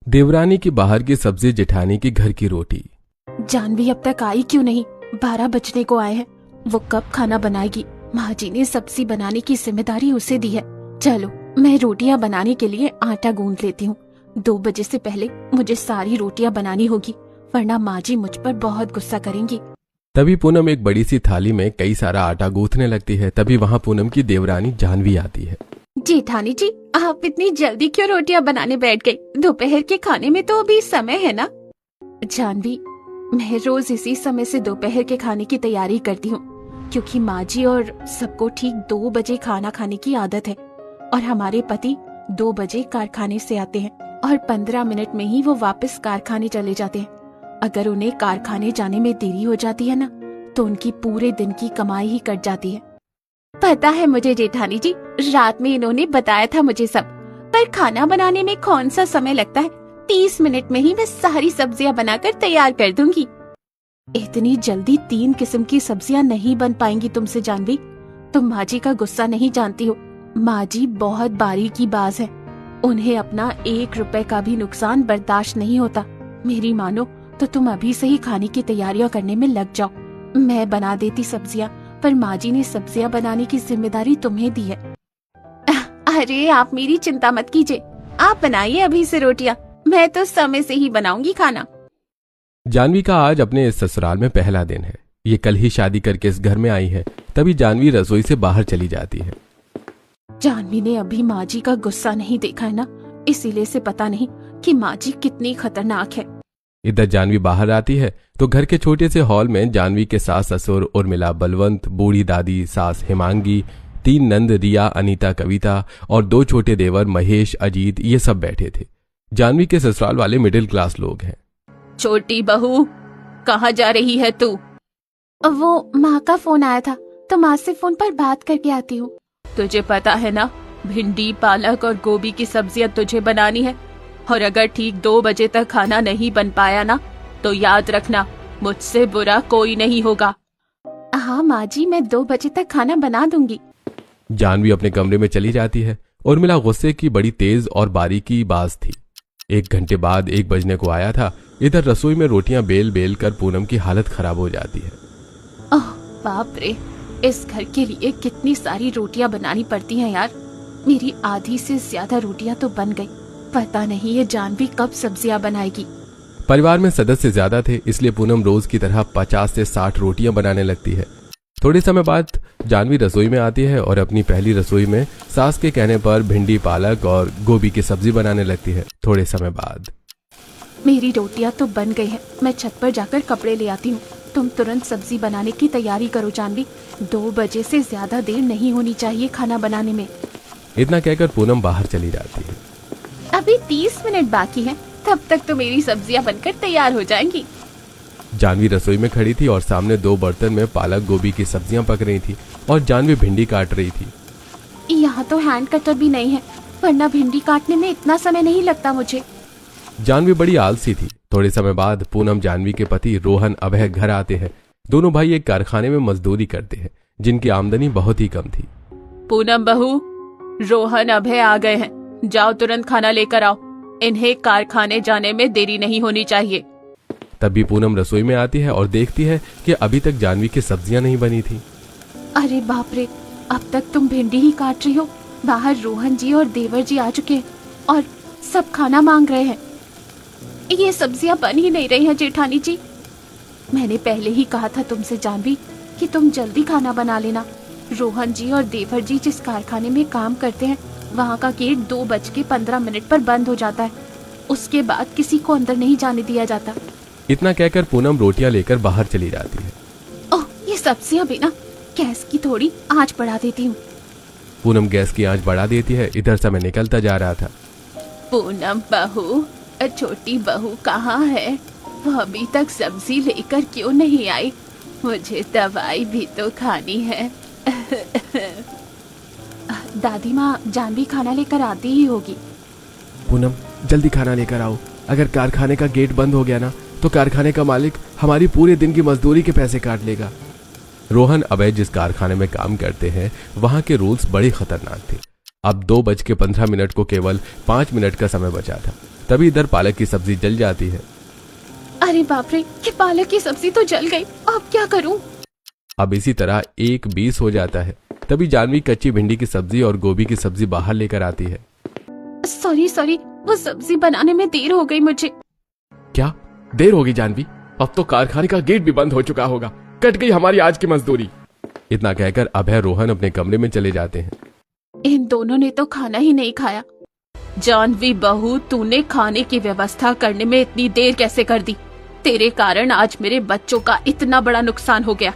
देवरानी की बाहर की सब्जी, जेठानी की घर की रोटी। जानवी अब तक आई क्यों नहीं? 12 बजने को आए हैं। वो कब खाना बनाएगी? माँ जी ने सब्जी बनाने की जिम्मेदारी उसे दी है। चलो मैं रोटियां बनाने के लिए आटा गूंद लेती हूँ। 2 बजे से पहले मुझे सारी रोटियां बनानी होगी, वरना माँ जी मुझ पर बहुत गुस्सा करेंगी। तभी पूनम एक बड़ी सी थाली में कई सारा आटा गूंथने लगती है। तभी वहाँ पूनम की देवरानी जानवी आती है। जेठानी जी, आप इतनी जल्दी क्यों रोटियां बनाने बैठ गई? दोपहर के खाने में तो अभी समय है ना? जानवी, मैं रोज इसी समय से दोपहर के खाने की तैयारी करती हूँ, क्योंकि माँ जी और सबको ठीक 2 बजे खाना खाने की आदत है और हमारे पति 2 बजे कारखाने से आते हैं और 15 मिनट में ही वो वापस कारखाने चले जाते हैं। अगर उन्हें कारखाने जाने में देरी हो जाती है ना, तो उनकी पूरे दिन की कमाई ही कट जाती है। पता है मुझे जेठानी जी, रात में इन्होंने बताया था मुझे सब। पर खाना बनाने में कौन सा समय लगता है? 30 मिनट में ही मैं सारी सब्जियां बनाकर तैयार कर दूंगी। इतनी जल्दी 3 किस्म की सब्जियां नहीं बन पाएंगी तुमसे जानवी। तुम माँ जी का गुस्सा नहीं जानती हो। माँ जी बहुत बारीकी बाज है, उन्हें अपना 1 रुपए का भी नुकसान बर्दाश्त नहीं होता। मेरी मानो तो तुम अभी से ही खाने की तैयारियां करने में लग जाओ। मैं बना देती सब्जियां, पर माँ जी ने सब्जियां बनाने की जिम्मेदारी तुम्हें दी है। अरे आप मेरी चिंता मत कीजिए, आप बनाइए अभी से रोटियां, मैं तो समय से ही बनाऊंगी खाना। जानवी का आज अपने इस ससुराल में पहला दिन है। ये कल ही शादी करके इस घर में आई है। तभी जानवी रसोई से बाहर चली जाती है। जानवी ने अभी माँ जी का गुस्सा नहीं देखा है ना, इसीलिए से पता नहीं कि माँ जी कितनी खतरनाक है। इधर जानवी बाहर आती है तो घर के छोटे से हॉल में जानवी के सास ससुर उर्मिला, बलवंत, बूढ़ी दादी, सास हिमांगी, 3 नंद रिया, अनीता, कविता और 2 छोटे देवर महेश, अजीत, ये सब बैठे थे। जानवी के ससुराल वाले मिडिल क्लास लोग हैं। छोटी बहू, कहाँ जा रही है तू? वो माँ का फोन आया था, तो माँ से फोन पर बात करके आती हूँ। तुझे पता है ना, भिंडी, पालक और गोभी की सब्जियां तुझे बनानी है, और अगर ठीक 2 बजे तक खाना नहीं बन पाया ना, तो याद रखना मुझसे बुरा कोई नहीं होगा। हाँ माँ जी, मैं 2 बजे तक खाना बना दूंगी। जानवी अपने कमरे में चली जाती है। उर्मिला गुस्से की बड़ी तेज और बारीकी बाज थी। 1 घंटे बाद 1 बजने को आया था। इधर रसोई में रोटियां बेल बेल कर पूनम की हालत खराब हो जाती है। ओह बाप रे, इस घर के लिए कितनी सारी रोटियां बनानी पड़ती हैं यार। मेरी आधी से ज्यादा रोटियां तो बन गई। पता नहीं ये जानवी कब सब्जियां बनाएगी। परिवार में सदस्य ज्यादा थे, इसलिए पूनम रोज की तरह 50 से 60 रोटियां बनाने लगती है। थोड़े समय बाद जानवी रसोई में आती है और अपनी पहली रसोई में सास के कहने पर भिंडी, पालक और गोभी की सब्जी बनाने लगती है। थोड़े समय बाद मेरी रोटियां तो बन गई हैं, मैं छत पर जाकर कपड़े ले आती हूँ। तुम तुरंत सब्जी बनाने की तैयारी करो जानवी। 2 बजे से ज्यादा देर नहीं होनी चाहिए खाना बनाने में। इतना कहकर पूनम बाहर चली जाती है। अभी 30 मिनट बाकी हैं, तब तक तो मेरी सब्जियां बनकर तैयार हो जाएंगी। जानवी रसोई में खड़ी थी और सामने 2 बर्तन में पालक, गोभी की सब्जियां पक रही थी और जानवी भिंडी काट रही थी। यहाँ तो हैंड कटर भी नहीं है, वरना भिंडी काटने में इतना समय नहीं लगता मुझे। जानवी बड़ी आलसी थी। थोड़े समय बाद पूनम, जानवी के पति रोहन, अभय घर आते हैं। दोनों भाई एक कारखाने में मजदूरी करते हैं, जिनकी आमदनी बहुत ही कम थी। पूनम बहू, रोहन, अभय आ गए हैं, जाओ तुरंत खाना लेकर आओ। इन्हें कारखाने जाने में देरी नहीं होनी चाहिए। तभी पूनम रसोई में आती है और देखती है कि अभी तक जानवी की सब्जियां नहीं बनी थी। अरे बाप रे, अब तक तुम भिंडी ही काट रही हो। बाहर रोहन जी और देवर जी आ चुके हैं और सब खाना मांग रहे हैं। ये सब्जियां बन ही नहीं रही हैं जेठानी जी। मैंने पहले ही कहा था तुमसे जानवी कि तुम जल्दी खाना बना लेना। रोहन जी और देवर जी जिस कारखाने में काम करते हैं, वहाँ का गेट 2:15 पर बंद हो जाता है। उसके बाद किसी को अंदर नहीं जाने दिया जाता। इतना कहकर पूनम रोटियां लेकर बाहर चली जाती है। ओह, ये सब्जियां भी ना, गैस की थोड़ी आंच बढ़ा देती हूँ। पूनम गैस की आंच बढ़ा देती है। इधर समय निकलता जा रहा था। पूनम बहू, छोटी बहू कहाँ है? वो अभी तक सब्जी लेकर क्यों नहीं आई? मुझे दवाई भी तो खानी है। दादी माँ, जानवी खाना लेकर आती ही होगी। पूनम, जल्दी खाना लेकर आओ। अगर कारखाने का गेट बंद हो गया ना, तो कारखाने का मालिक हमारी पूरे दिन की मजदूरी के पैसे काट लेगा। रोहन, अभय जिस कारखाने में काम करते हैं, वहां के रूल्स बड़े खतरनाक थे। अब 2:15 को केवल 5 मिनट का समय बचा था। तभी इधर पालक की सब्जी जल जाती है। अरे बाप रे, ये पालक की सब्जी तो जल गई, अब क्या करूं? अब इसी तरह 1:20 हो जाता है। तभी जानवी कच्ची भिंडी की सब्जी और गोभी की सब्जी बाहर लेकर आती है। सॉरी, वो सब्जी बनाने में देर हो गई मुझे। क्या देर होगी जानवी? अब तो कारखाने का गेट भी बंद हो चुका होगा। कट गई हमारी आज की मजदूरी। इतना कहकर अभय रोहन अपने कमरे में चले जाते हैं। इन दोनों ने तो खाना ही नहीं खाया। जानवी बहू, तूने खाने की व्यवस्था करने में इतनी देर कैसे कर दी? तेरे कारण आज मेरे बच्चों का इतना बड़ा नुकसान हो गया।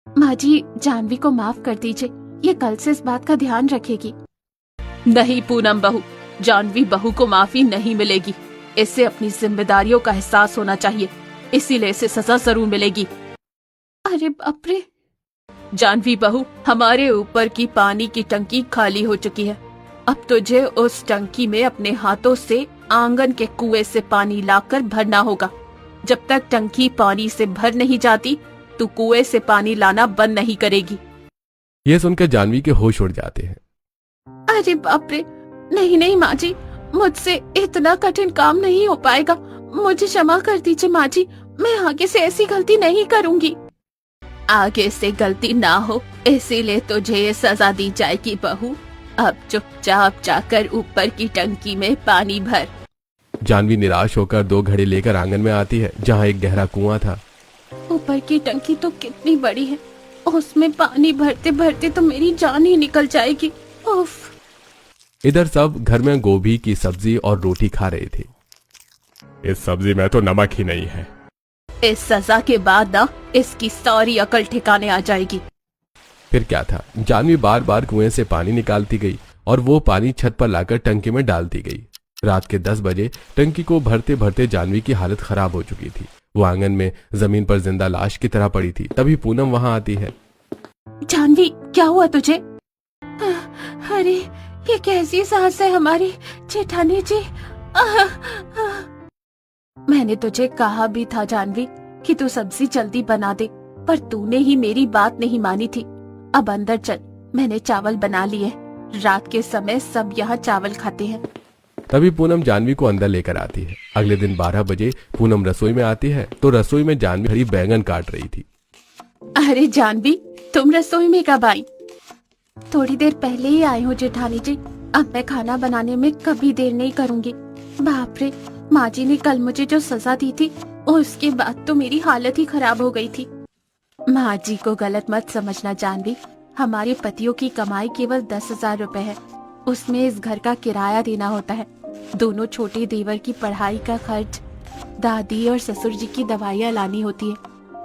माँ जी, जानवी को माफ कर दीजिए, ये कल से इस बात का ध्यान रखेगी। नहीं पूनम बहू, जानवी बहू को माफी नहीं मिलेगी। इसे अपनी जिम्मेदारियों का एहसास होना चाहिए, इसीलिए इसे सजा जरूर मिलेगी। अरे बाप रे। जानवी बहू, हमारे ऊपर की पानी की टंकी खाली हो चुकी है। अब तुझे उस टंकी में अपने हाथों से आंगन के कुएं से पानी लाकर भरना होगा। जब तक टंकी पानी से भर नहीं जाती, तू कुएं से पानी लाना बंद नहीं करेगी। यह सुनकर जानवी के होश उड़ जाते हैं। अरे बाप रे, नहीं माँ जी, मुझसे इतना कठिन काम नहीं हो पाएगा। मुझे क्षमा कर दीजिए माँ जी, मैं आगे से ऐसी गलती नहीं करूँगी। आगे से गलती ना हो इसीलिए तुझे ये सजा दी जाएगी बहू। अब चुपचाप जाकर ऊपर की टंकी में पानी भर। जानवी निराश होकर 2 घड़े लेकर आंगन में आती है, जहाँ एक गहरा कुआं था। ऊपर की टंकी तो कितनी बड़ी है, उसमें पानी भरते भरते तो मेरी जान ही निकल जाएगी। उफ। इधर सब घर में गोभी की सब्जी और रोटी खा रहे थे। इस सब्जी में तो नमक ही नहीं है। इस सजा के बाद ना इसकी सारी अकल ठिकाने आ जाएगी। फिर क्या था, जानवी बार बार कुएं से पानी निकालती गई और वो पानी छत पर लाकर टंकी में डालती गई। रात के 10 बजे टंकी को भरते भरते जानवी की हालत खराब हो चुकी थी। वो आंगन में जमीन पर जिंदा लाश की तरह पड़ी थी। तभी पूनम वहां आती है। जानवी, क्या हुआ तुझे? अरे ये कैसी सांस है हमारी जेठानी जी। मैंने तुझे कहा भी था जानवी कि तू सब्जी जल्दी बना दे, पर तूने ही मेरी बात नहीं मानी थी। अब अंदर चल, मैंने चावल बना लिए। रात के समय सब यहाँ चावल खाते हैं। तभी पूनम जानवी को अंदर लेकर आती है। अगले दिन 12 बजे पूनम रसोई में आती है तो रसोई में जानवी हरी बैंगन काट रही थी। अरे जानवी, तुम रसोई में कब आई? थोड़ी देर पहले ही आई हूँ जेठानी जी। अब मैं खाना बनाने में कभी देर नहीं करूँगी। बाप रे, माँ जी ने कल मुझे जो सजा दी थी उसके बाद तो मेरी हालत ही खराब हो गई थी। माँ जी को गलत मत समझना जानवी, हमारे पतियों की कमाई केवल 10,000 रुपए है। उसमें इस घर का किराया देना होता है, दोनों छोटे देवर की पढ़ाई का खर्च, दादी और ससुर जी की दवाइयाँ लानी होती है,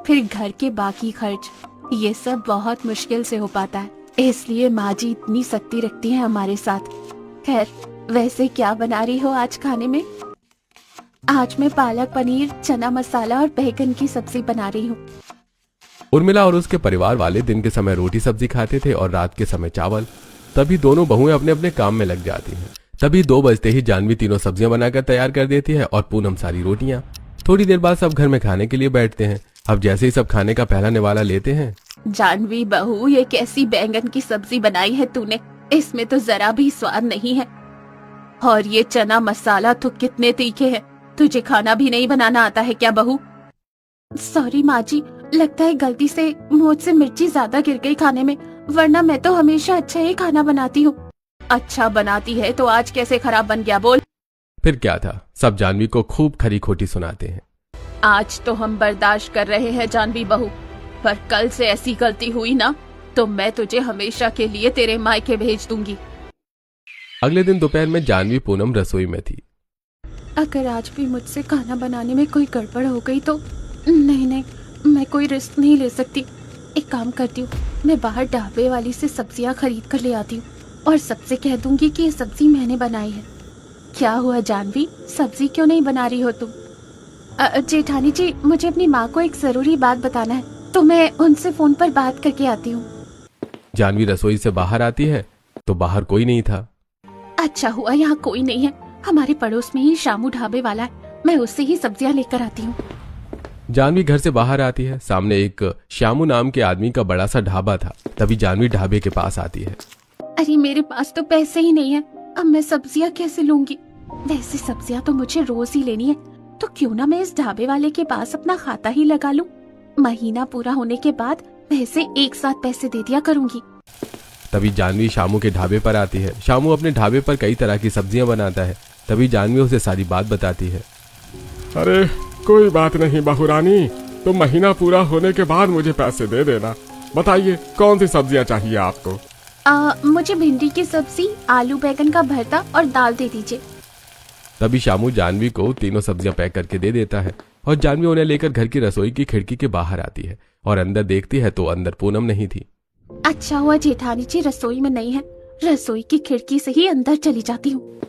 फिर घर के बाकी खर्च। ये सब बहुत मुश्किल से हो पाता है, इसलिए माँ जी इतनी सख्ती रखती है हमारे साथ। खैर, वैसे क्या बना रही हो आज खाने में? आज मैं पालक पनीर, चना मसाला और बैंगन की सब्जी बना रही हूँ। उर्मिला और उसके परिवार वाले दिन के समय रोटी सब्जी खाते थे और रात के समय चावल। तभी दोनों बहुएं अपने अपने काम में लग जाती हैं। तभी 2 बजते ही जानवी तीनों सब्जियां बनाकर तैयार कर देती है और पूनम सारी रोटियां। थोड़ी देर बाद सब घर में खाने के लिए बैठते हैं। अब जैसे ही सब खाने का पहला निवाला लेते हैं। जानवी बहू, ये कैसी बैंगन की सब्जी बनाई है तूने? इसमें तो जरा भी स्वाद नहीं है। और ये चना मसाला तो कितने तीखे हैं। तुझे खाना भी नहीं बनाना आता है क्या बहू? सॉरी माँ जी, लगता है गलती से मुझसे मिर्ची ज्यादा गिर गई खाने में, वरना मैं तो हमेशा अच्छा ही खाना बनाती हूँ। अच्छा बनाती है तो आज कैसे खराब बन गया बोल? फिर क्या था, सब जानवी को खूब खरी खोटी सुनाते हैं। आज तो हम बर्दाश्त कर रहे हैं जानवी बहू, पर कल से ऐसी गलती हुई ना तो मैं तुझे हमेशा के लिए तेरे मायके भेज दूंगी। अगले दिन दोपहर में जानवी पूनम रसोई में थी। अगर आज भी मुझसे खाना बनाने में कोई गड़बड़ हो गई तो नहीं, मैं कोई रिस्क नहीं ले सकती। एक काम करती हूँ, मैं बाहर ढाबे वाली से सब्जियाँ खरीद कर ले आती हूँ और सबसे कह दूंगी कि ये सब्जी मैंने बनाई है। क्या हुआ जानवी, सब्जी क्यों नहीं बना रही हो तुम? जेठानी जी, मुझे अपनी माँ को एक जरूरी बात बताना है, तो मैं उनसे फोन पर बात करके आती हूँ। जानवी रसोई से बाहर आती है तो बाहर कोई नहीं था। अच्छा हुआ यहाँ कोई नहीं है, हमारे पड़ोस में ही शामू ढाबे वाला है, मैं उससे ही सब्जियाँ लेकर आती हूँ। जानवी घर से बाहर आती है। सामने एक श्यामू नाम के आदमी का बड़ा सा ढाबा था। तभी जानवी ढाबे के पास आती है। अरे मेरे पास तो पैसे ही नहीं है, अब मैं सब्जियां कैसे लूंगी? वैसे सब्जियां तो मुझे रोज ही लेनी है, तो क्यों ना मैं इस ढाबे वाले के पास अपना खाता ही लगा लूं। महीना पूरा होने के बाद वैसे एक साथ पैसे दे दिया करूंगी। तभी जानवी शामू के ढाबे पर आती है। शामू अपने ढाबे पर कई तरह की सब्जियां बनाता है। तभी जानवी उसे सारी बात बताती है। अरे कोई बात नहीं बहू रानी, तो महीना पूरा होने के बाद मुझे पैसे दे देना। बताइए कौन सी सब्जियां चाहिए आपको? मुझे भिंडी की सब्जी, आलू बैगन का भरता और दाल दे दीजिए। तभी शामू जानवी को तीनों सब्जियां पैक करके दे देता है और जानवी उन्हें लेकर घर की रसोई की खिड़की के बाहर आती है और अंदर देखती है तो अंदर पूनम नहीं थी। अच्छा हुआ जेठानी जी रसोई में नहीं है, रसोई की खिड़की से ही अंदर चली जाती हूँ।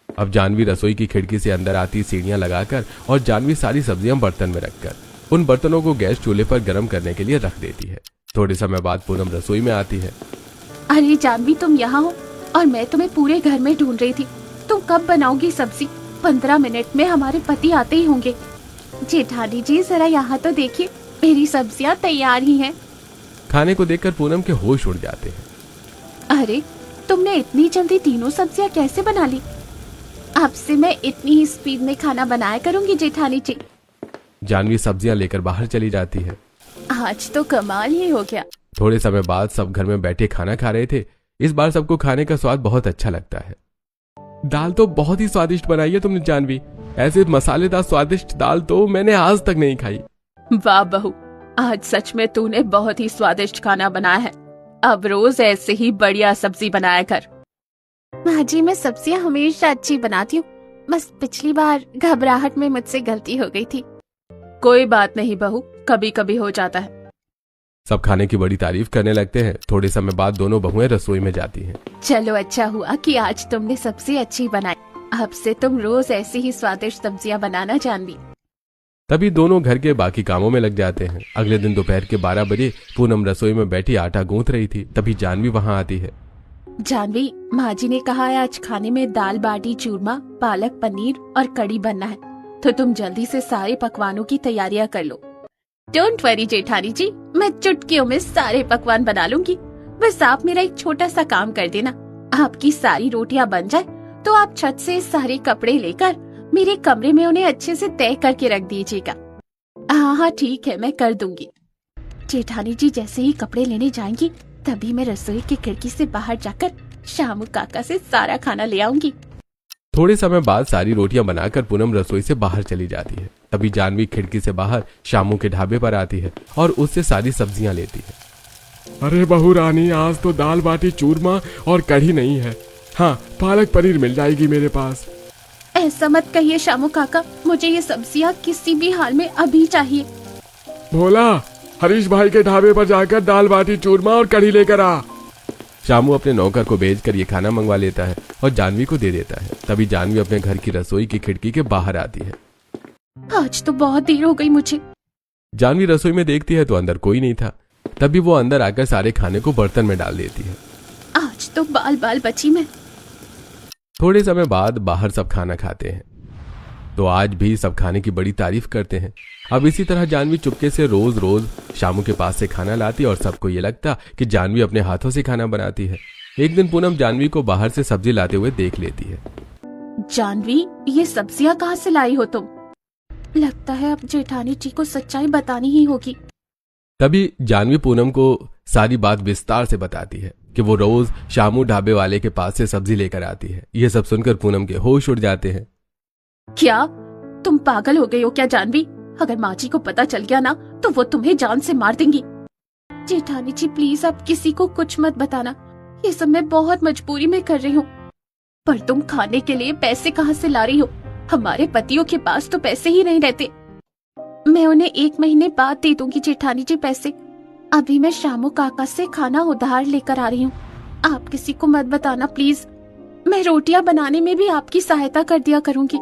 अब जानवी रसोई की खिड़की से अंदर आती सीढ़ियां लगाकर और जानवी सारी सब्जियां बर्तन में रखकर उन बर्तनों को गैस चूल्हे पर गर्म करने के लिए रख देती है। थोड़े समय बाद पूनम रसोई में आती है। अरे जानवी तुम यहाँ हो और मैं तुम्हें पूरे घर में ढूंढ रही थी। तुम कब बनाओगी सब्जी? 15 मिनट में हमारे पति आते ही होंगे। जेठानी जी जरा यहाँ तो देखिए, मेरी सब्जियाँ तैयार ही हैं। खाने को देखकर पूनम के होश उड़ जाते हैं। अरे तुमने इतनी जल्दी तीनों सब्जियाँ कैसे बना ली? अब से मैं इतनी ही स्पीड में खाना बनाया करूंगी जेठानी जी। जानवी सब्जियां लेकर बाहर चली जाती है। आज तो कमाल ही हो गया। थोड़े समय बाद सब घर में बैठे खाना खा रहे थे। इस बार सबको खाने का स्वाद बहुत अच्छा लगता है। दाल तो बहुत ही स्वादिष्ट बनाई है तुमने जानवी। ऐसे मसालेदार स्वादिष्ट दाल तो मैंने आज तक नहीं खाई। वाह बहू, आज सच में तूने बहुत ही स्वादिष्ट खाना बनाया है। अब रोज ऐसे ही बढ़िया सब्जी बनाया कर। माँ जी मैं सब्जियाँ हमेशा अच्छी बनाती हूँ, बस पिछली बार घबराहट में मुझसे गलती हो गई थी। कोई बात नहीं बहू, कभी कभी हो जाता है। सब खाने की बड़ी तारीफ करने लगते हैं। थोड़े समय बाद दोनों बहुएं रसोई में जाती हैं। चलो अच्छा हुआ कि आज तुमने सबसे अच्छी बनाई। अब से तुम रोज ऐसी ही स्वादिष्ट सब्जियां बनाना जानवी। तभी दोनों घर के बाकी कामों में लग जाते हैं। अगले दिन दोपहर के 12 बजे पूनम रसोई में बैठी आटा गूंथ रही थी। तभी जानवी वहां आती है। जानवी, माँ जी ने कहा है आज खाने में दाल बाटी चूरमा, पालक पनीर और कड़ी बनना है, तो तुम जल्दी से सारे पकवानों की तैयारियां कर लो। डोंट वरी जेठानी जी, मैं चुटकियों में सारे पकवान बना लूंगी। बस आप मेरा एक छोटा सा काम कर देना। आपकी सारी रोटियां बन जाए तो आप छत से सारे कपड़े लेकर मेरे कमरे में उन्हें अच्छे से तय करके रख दीजिएगा। हाँ ठीक है, मैं कर दूंगी। जेठानी जी जैसे ही कपड़े लेने जाएंगी तभी मैं रसोई की खिड़की से बाहर जाकर शामू काका से सारा खाना ले आऊंगी। थोड़े समय बाद सारी रोटियां बनाकर पूनम रसोई से बाहर चली जाती है। तभी जानवी खिड़की से बाहर शामू के ढाबे पर आती है और उससे सारी सब्जियां लेती है। अरे बहू रानी, आज तो दाल बाटी चूरमा और कढ़ी नहीं है। हाँ, पालक पनीर मिल जाएगी मेरे पास। ऐसा मत कहिए शामू काका, मुझे ये सब्जियां किसी भी हाल में अभी चाहिए। भोला, हरीश भाई के ढाबे पर जाकर दाल बाटी चूरमा और कढ़ी लेकर आ। शामू अपने नौकर को भेजकर ये खाना मंगवा लेता है और जानवी को दे देता है। तभी जानवी अपने घर की रसोई की खिड़की के बाहर आती है। आज तो बहुत देर हो गई मुझे। जानवी रसोई में देखती है तो अंदर कोई नहीं था। तभी वो अंदर आकर सारे खाने को बर्तन में डाल देती है। आज तो बाल बाल बची मैं। थोड़े समय बाद बाहर सब खाना खाते हैं तो आज भी सब खाने की बड़ी तारीफ करते हैं। अब इसी तरह जानवी चुपके से रोज रोज शामू के पास से खाना लाती और सबको ये लगता कि जानवी अपने हाथों से खाना बनाती है। एक दिन पूनम जानवी को बाहर से सब्जी लाते हुए देख लेती है। जानवी, ये सब्जियां कहाँ से लाई हो तुम? लगता है अब जेठानी जी को सच्चाई बतानी ही होगी। तभी जानवी पूनम को सारी बात विस्तार से बताती है कि वो रोज शामू ढाबे वाले के पास से सब्जी लेकर आती है। ये सब सुनकर पूनम के होश उड़ जाते हैं। क्या तुम पागल हो गई हो क्या जानवी? अगर माँ जी को पता चल गया ना तो वो तुम्हें जान से मार देंगी। जेठानी जी प्लीज आप किसी को कुछ मत बताना, ये सब मैं बहुत मजबूरी में कर रही हूँ। पर तुम खाने के लिए पैसे कहाँ से ला रही हो? हमारे पतियों के पास तो पैसे ही नहीं रहते। मैं उन्हें 1 महीने बाद दे दूंगी जेठानी जी पैसे। अभी मैं शामू काका से खाना उधार लेकर आ रही हूँ। आप किसी को मत बताना प्लीज। मैं रोटियां बनाने में भी आपकी सहायता कर दिया करूंगी।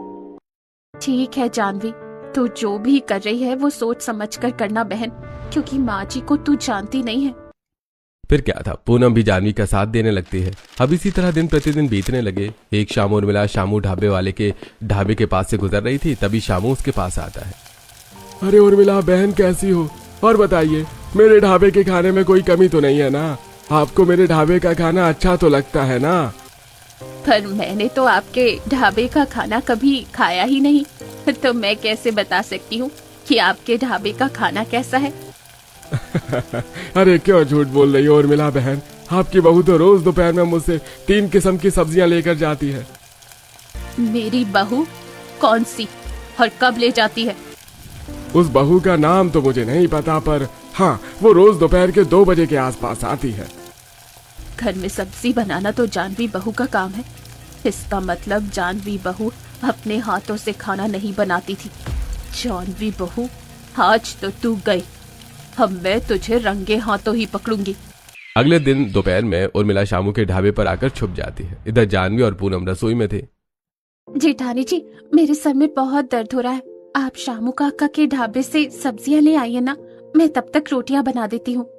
ठीक है जानवी, तू जो भी कर रही है वो सोच समझ कर करना बहन, क्योंकि माँ जी को तू जानती नहीं है। फिर क्या था, पूनम भी जानवी का साथ देने लगती है। अब इसी तरह दिन प्रतिदिन बीतने लगे। एक शाम उर्मिला शामू ढाबे वाले के ढाबे के पास से गुजर रही थी। तभी शामू उसके पास आता है। अरे उर्मिला बहन, कैसी हो? और बताइए, मेरे ढाबे के खाने में कोई कमी तो नहीं है ना? आपको मेरे ढाबे का खाना अच्छा तो लगता है ना? पर मैंने तो आपके ढाबे का खाना कभी खाया ही नहीं, तो मैं कैसे बता सकती हूँ कि आपके ढाबे का खाना कैसा है। अरे क्यों झूठ बोल रही हो उर्मिला बहन? आपकी बहू तो रोज दोपहर में मुझसे 3 किस्म की सब्जियां लेकर जाती है। मेरी बहू कौन सी और कब ले जाती है? उस बहू का नाम तो मुझे नहीं पता, पर हाँ, वो रोज दोपहर के 2 बजे के आसपास आती है। घर में सब्जी बनाना तो जानवी बहू का काम है। इसका मतलब जानवी बहू अपने हाथों से खाना नहीं बनाती थी। जानवी बहू, आज तो तू गई, अब मैं तुझे रंगे हाथों ही पकड़ूंगी। अगले दिन दोपहर में उर्मिला शामू के ढाबे पर आकर छुप जाती है। इधर जानवी और पूनम रसोई में थे। जेठानी जी, मेरे सर में बहुत दर्द हो रहा है। आप शामू काका के ढाबे से सब्जियां ले आइए ना, मैं तब तक रोटियां बना देती हूँ।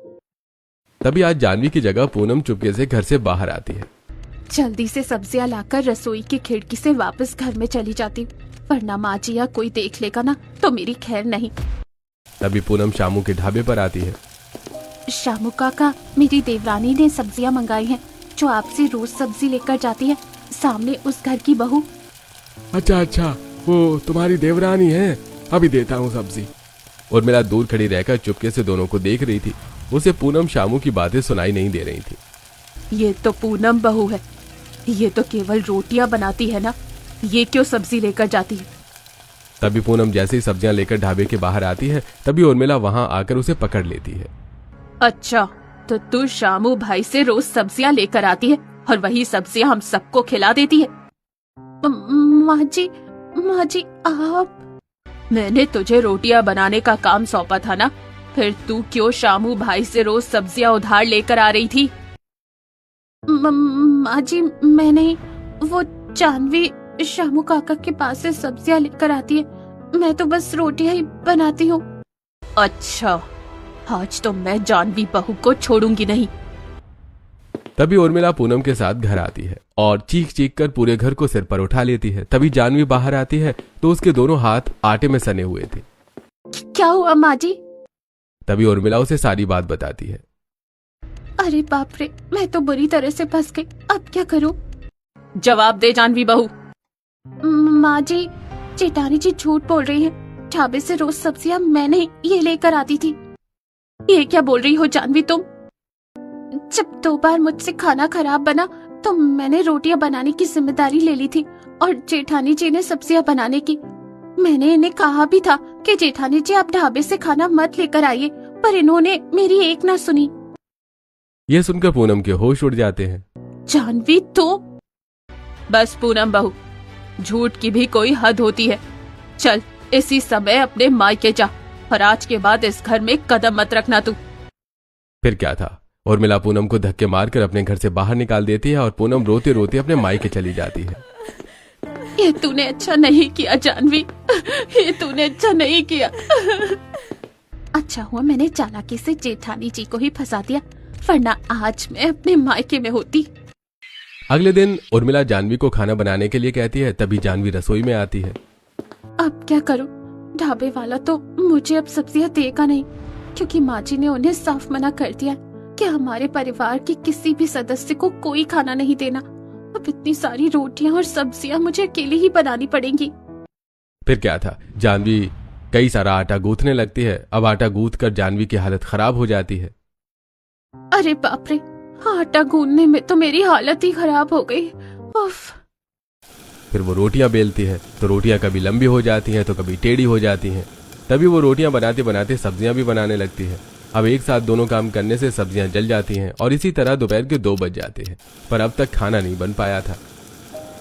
तभी आज जानवी की जगह पूनम चुपके से घर से बाहर आती है। जल्दी से सब्जियां लाकर रसोई की खिड़की से वापस घर में चली जाती हूँ, वरना माँ जी या कोई देख लेगा ना तो मेरी खैर नहीं। तभी पूनम शामू के ढाबे पर आती है। शामू काका, मेरी देवरानी ने सब्जियां मंगाई हैं, जो आपसे रोज सब्जी लेकर जाती है, सामने उस घर की बहू। अच्छा, वो तुम्हारी देवरानी है? अभी देता हूँ सब्जी। उर्मिला दूर खड़ी रहकर चुपके से दोनों को देख रही थी। उसे पूनम शामू की बातें सुनाई नहीं दे रही थी। ये तो पूनम बहू है, ये तो केवल रोटियां बनाती है ना, ये क्यों सब्जी लेकर जाती है? तभी पूनम जैसे ही सब्जियां लेकर ढाबे के बाहर आती है, तभी उर्मिला वहां आकर उसे पकड़ लेती है। अच्छा, तो तू शामू भाई से रोज सब्जियां लेकर आती है और वही सब्जियां हम सबको खिला देती है। माँ जी आप, मैंने तुझे रोटियां बनाने का काम सौंपा था ना, फिर तू क्यों शामू भाई से रोज सब्जियां उधार लेकर आ रही थी? माँ जी, मैं नहीं, वो जानवी शामू काका के पास से सब्जियां लेकर आती है, मैं तो बस रोटियां ही बनाती हूँ। अच्छा, आज तो मैं जानवी बहू को छोड़ूंगी नहीं। तभी उर्मिला पूनम के साथ घर आती है और चीख चीख कर पूरे घर को सिर पर उठा लेती है। तभी जानवी बाहर आती है तो उसके दोनों हाथ आटे में सने हुए थे। क्या हुआ माँ जी? तभी उर्मिला उसे सारी बात बताती है। अरे बाप रे, मैं तो बुरी तरह से फंस गई, अब क्या करूं? जवाब दे जानवी बहू। माँ जी, जेठानी जी झूठ बोल रही है, ढाबे से रोज सब्जियां मैं नहीं, ये लेकर आती थी। ये क्या बोल रही हो जानवी तुम? जब 2 बार मुझसे खाना खराब बना तो मैंने रोटियां बनाने की जिम्मेदारी ले ली थी और जेठानी जी ने सब्जियां बनाने की। मैंने इन्हें कहा भी था कि जेठानी जी आप ढाबे से खाना मत लेकर आइए, पर इन्होंने मेरी एक ना सुनी। यह सुनकर पूनम के होश उड़ जाते हैं। जानवी तो बस पूनम बहू, झूठ की भी कोई हद होती है। चल इसी समय अपने मायके जा और आज के बाद इस घर में कदम मत रखना तू। फिर क्या था, उर्मिला पूनम को धक्के मारकर अपने घर से बाहर निकाल देती है और पूनम रोते रोते अपने मायके चली जाती है। ये तूने अच्छा नहीं किया जानवी, ये तूने अच्छा नहीं किया। अच्छा हुआ मैंने चालाकी से जेठानी जी को ही फंसा दिया, वरना आज मैं अपने मायके में होती। अगले दिन उर्मिला जानवी को खाना बनाने के लिए कहती है। तभी जानवी रसोई में आती है। अब क्या करूं? ढाबे वाला तो मुझे अब सब्जियां देगा नहीं, क्योंकि माँ जी ने उन्हें साफ मना कर दिया कि हमारे परिवार के किसी भी सदस्य को कोई खाना नहीं देना। अब इतनी सारी रोटियां और सब्जियां मुझे अकेले ही बनानी पड़ेंगी। फिर क्या था, जानवी कई सारा आटा गूंथने लगती है। अब आटा गूंथ कर जानवी की हालत खराब हो जाती है। अरे बाप रे, आटा गूंथने में तो मेरी हालत ही खराब हो गई। उफ। फिर वो रोटियां बेलती है तो रोटियां कभी लंबी हो जाती हैं तो कभी टेढ़ी हो जाती हैं। तभी वो रोटियां बनाते बनाते सब्जियां भी बनाने लगती है। अब एक साथ दोनों काम करने से सब्जियां जल जाती हैं और इसी तरह दोपहर के 2 बज जाते हैं, पर अब तक खाना नहीं बन पाया था।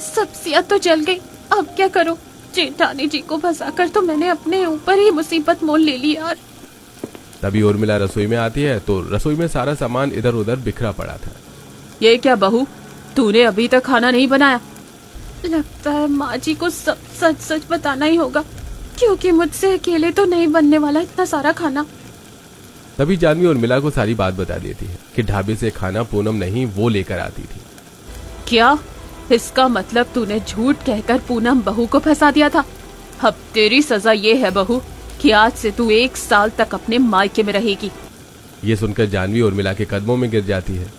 सब्जियां तो जल गई, अब क्या करूं? जेठानी जी को फंसाकर तो मैंने अपने ऊपर ही मुसीबत मोल ले ली यार। तभी उर्मिला रसोई में आती है तो रसोई में सारा सामान इधर उधर बिखरा पड़ा था। ये क्या बहू, तूने अभी तक खाना नहीं बनाया? लगता है माँ जी को सब सच सच बताना ही होगा, क्योंकि मुझसे अकेले तो नहीं बनने वाला इतना सारा खाना। तभी जानवी उर्मिला को सारी बात बता देती है कि ढाबे से खाना पूनम नहीं वो लेकर आती थी। क्या? इसका मतलब तूने झूठ कहकर पूनम बहू को फंसा दिया था। अब तेरी सजा ये है बहू कि आज से तू 1 साल तक अपने मायके में रहेगी। ये सुनकर जानवी उर्मिला के कदमों में गिर जाती है।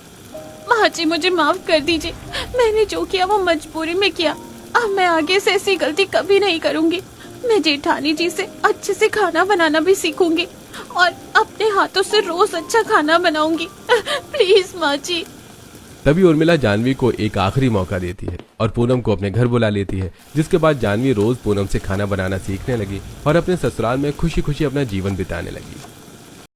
माँ जी मुझे माफ कर दीजिए, मैंने जो किया वो मजबूरी में किया। अब मैं आगे से ऐसी गलती कभी नहीं करूंगी। मैं जेठानी जी से अच्छे से खाना बनाना भी सीखूंगी और अपने हाथों से रोज अच्छा खाना बनाऊंगी। प्लीज माँ जी। तभी उर्मिला जानवी को एक आखिरी मौका देती है और पूनम को अपने घर बुला लेती है, जिसके बाद जानवी रोज पूनम से खाना बनाना सीखने लगी और अपने ससुराल में खुशी खुशी अपना जीवन बिताने लगी।